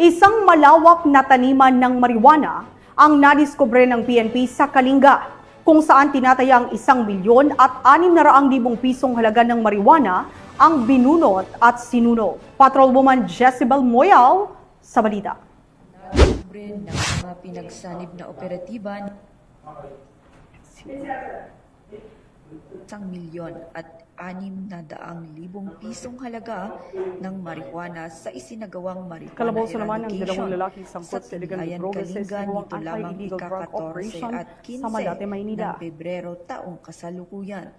Isang malawak na taniman ng marijuana ang nadiskubre ng PNP sa Kalinga, kung saan tinatayang 1,000,000 at 600,000 pisong halaga ng marijuana ang binunot at sinunog. Patrolwoman Jezebel Moyal sa balita. Nadiskubre ng mga pinagsanib na operatiba 1,000,000 at 600,000 pisong halaga ng marijuana sa isinagawang marijuana Kalabaw naman ang dalawang eradication lalaking sangkot sa illegal Tulayan, drug Kalinga nito lamang illegal drug ika-14 operation at 15 sa Malate, Maynila. ng Pebrero taong kasalukuyan.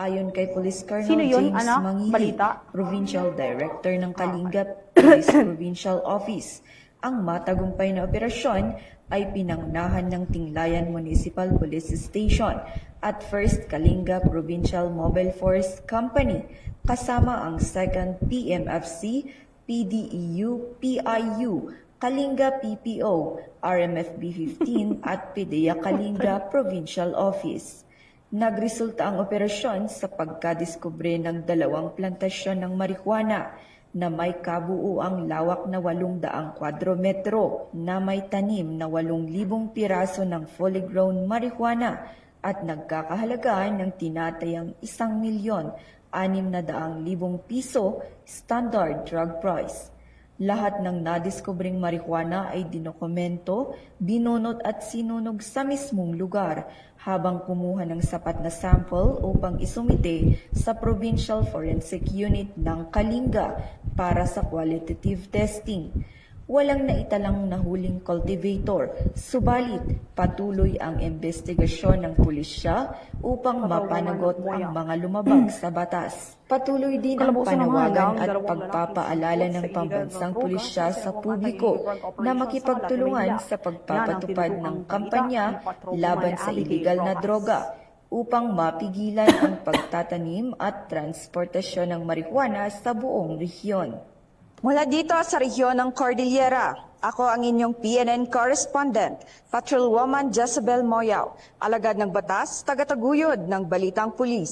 Ayon kay Police Colonel Sino yun, James anak? Mangihi, Balita? Provincial Director ng Kalinga Police Provincial Office, ang matagumpay na operasyon ay pinangnahan ng Tinglayan Municipal Police Station at 1st Kalinga Provincial Mobile Force Company kasama ang 2nd PMFC, PDEU, PIU, Kalinga PPO, RMFB 15 at PDEA Kalinga Provincial Office. Nagresulta ang operasyon sa pagkadiskubre ng 2 plantasyon ng marijuana na may kabuuang lawak na 800 kwadrometro na may tanim na 8,000 piraso ng fully grown marijuana at nagkakahalaga ng tinatayang 1,600,000 piso standard drug price. Lahat ng nadiskubring marijuana ay dinokumento, binunot at sinunog sa mismong lugar habang kumuha ng sapat na sample upang isumite sa Provincial Forensic Unit ng Kalinga para sa qualitative testing. Walang naitalang nahuling cultivator, subalit patuloy ang investigasyon ng pulisya upang mapanagot ang mga lumabag sa batas. Patuloy din ang panawagan at pagpapaalala ng pambansang pulisya sa publiko na makipagtulungan sa pagpapatupad ng kampanya laban sa iligal na droga upang mapigilan ang pagtatanim at transportasyon ng marijuana sa buong rehiyon. Mula dito sa rehiyon ng Cordillera, ako ang inyong PNN correspondent, Patrolwoman Jezebel Moyal, alagad ng batas, tagataguyod ng Balitang Pulis.